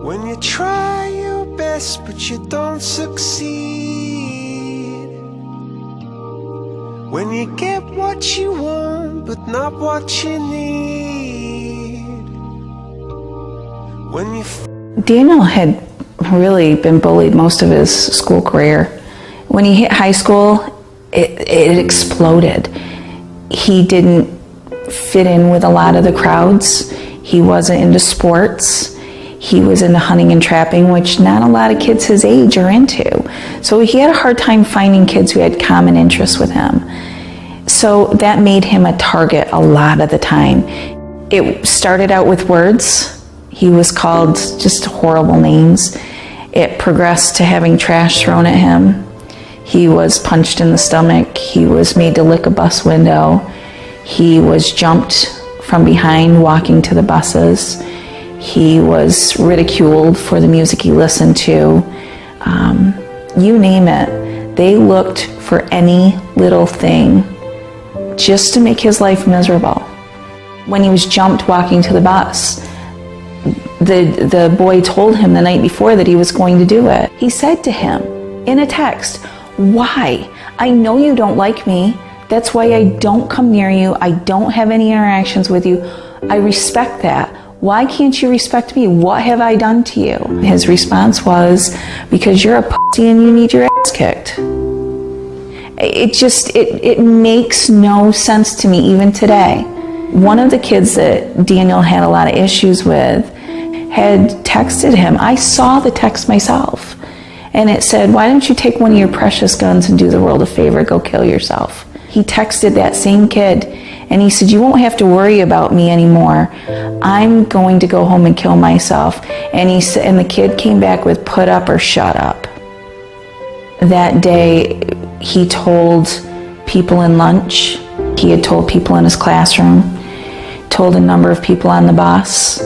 When you try your best but you don't succeed. When you get what you want but not what you need. When you Daniel had really been bullied most of his school career. When he hit high school, it exploded. He didn't fit in with a lot of the crowds. He wasn't into sports. He was into hunting and trapping, which not a lot of kids his age are into. So he had a hard time finding kids who had common interests with him. So that made him a target a lot of the time. It started out with words. He was called just horrible names. It progressed to having trash thrown at him. He was punched in the stomach. He was made to lick a bus window. He was jumped from behind walking to the buses. He was ridiculed for the music he listened to. You name it. They looked for any little thing just to make his life miserable. When he was jumped walking to the bus, the boy told him the night before that he was going to do it. He said to him in a text, "Why? I know you don't like me. That's why I don't come near you. I don't have any interactions with you. I respect that. Why can't you respect me? What have I done to you?" His response was, "Because you're a pussy and you need your ass kicked." It makes no sense to me even today. One of the kids that Daniel had a lot of issues with had texted him. I saw the text myself. And it said, "Why don't you take one of your precious guns and do the world a favor, go kill yourself?" He texted that same kid and he said, "You won't have to worry about me anymore. I'm going to go home and kill myself." And he said, and the kid came back with, "Put up or shut up." That day, he told people in lunch, he had told people in his classroom, told a number of people on the bus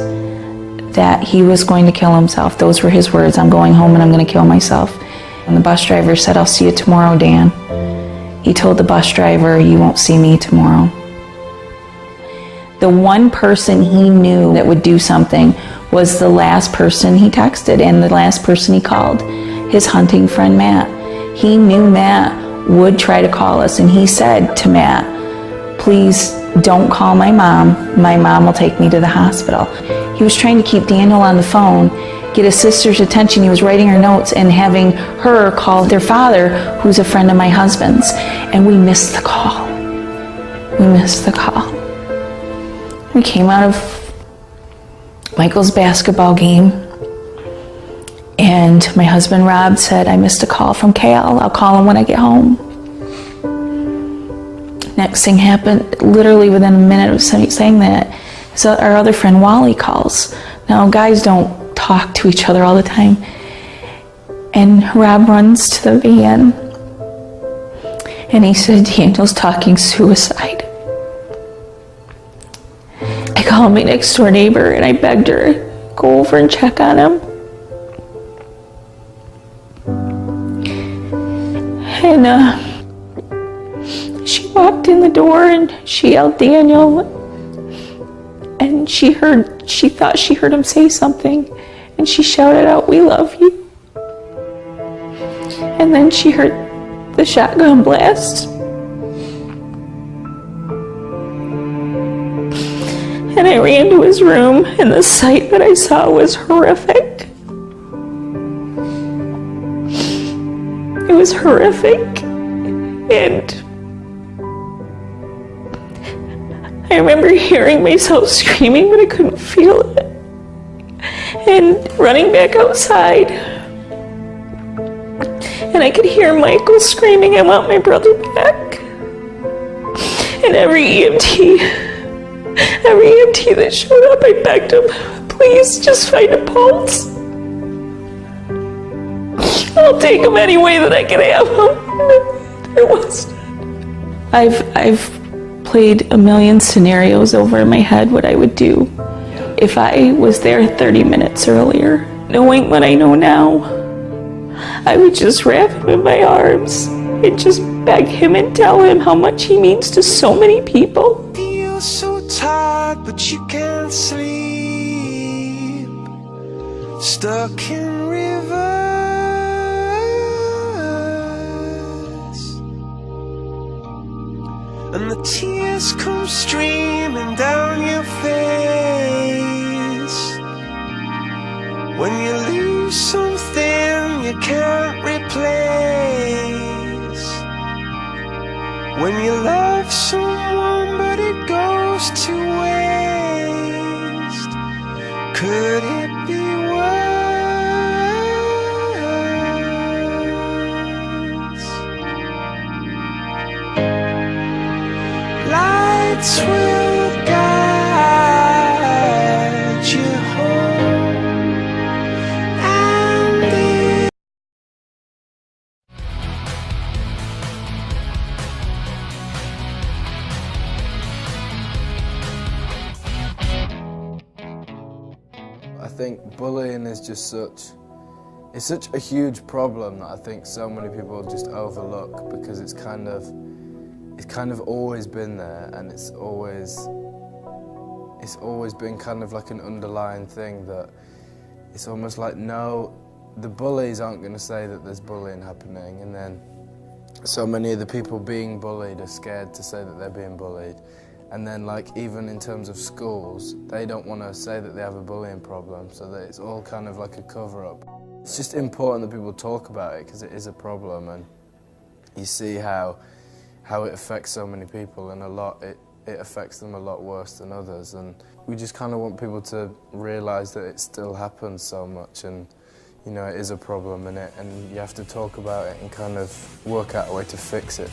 that he was going to kill himself. Those were his words, "I'm going home and I'm going to kill myself." And the bus driver said, "I'll see you tomorrow, Dan." He told the bus driver, "You won't see me tomorrow." The one person he knew that would do something was the last person he texted and the last person he called, his hunting friend Matt. He knew Matt would try to call us, and he said to Matt, "Please don't call my mom. My mom will take me to the hospital." He was trying to keep Daniel on the phone, get his sister's attention. He was writing her notes and having her call their father, who's a friend of my husband's. And we missed the call. We missed the call. We came out of Michael's basketball game, and my husband Rob said, "I missed a call from Cal. I'll call him when I get home." Next thing happened, literally within a minute of saying that, so our other friend Wally calls. Now, guys don't talk to each other all the time. And Rob runs to the van, and he said, "Daniel's talking suicide." I called my next door neighbor, and I begged her to go over and check on him. And she walked in the door and she yelled, "Daniel," and she thought she heard him say something, and she shouted out, "We love you." And then she heard the shotgun blast. And I ran to his room, and the sight that I saw was horrific. It was horrific. And I remember hearing myself screaming, but I couldn't feel it. And running back outside. And I could hear Michael screaming, "I want my brother back." And every EMT that showed up, I begged him, "Please just find a pulse. I'll take him any way that I can have him." There was none. I've played a million scenarios over in my head what I would do if I was there 30 minutes earlier. Knowing what I know now, I would just wrap him in my arms and just beg him and tell him how much he means to so many people. Feel so tired, but you can't sleep. stuck in reverse, and the tears come streaming down your face when you lose something you can't replace, when you love someone but it goes to waste. Could it be worse? Lights will guide you home, and it I think bullying is just it's such a huge problem that I think so many people just overlook, because it's kind of always been there, and it's always been kind of like an underlying thing that it's almost like, no, the bullies aren't going to say that there's bullying happening, and then so many of the people being bullied are scared to say that they're being bullied. And then, like, even in terms of schools, they don't want to say that they have a bullying problem, so that it's all kind of like a cover-up. It's just important that people talk about it, because it is a problem, and you see how it affects so many people, and it affects them a lot worse than others. And we just kind of want people to realise that it still happens so much, and you know, it is a problem, and you have to talk about it and kind of work out a way to fix it.